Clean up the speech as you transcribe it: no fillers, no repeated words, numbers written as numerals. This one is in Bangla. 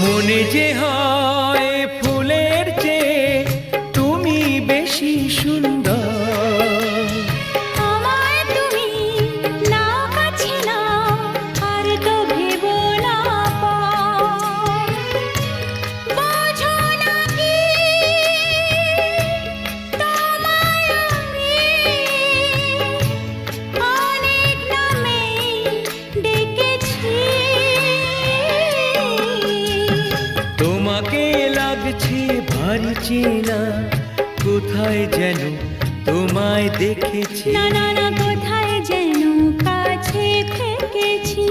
মনে যে হয় ফুলের চেয়ে তুমি বেশি সুন্দর। আমায় তুমি না কাছে না আর তো ভেবো না পর। বোঝো না কি তোমায় আমি অনেক নামেই ডেকেছি। তোমাকে লাগছে ভারী চেনা, কোথায় যেন তোমায় দেখেছি। না না না, কোথায় যেন কাছে থেকেছি।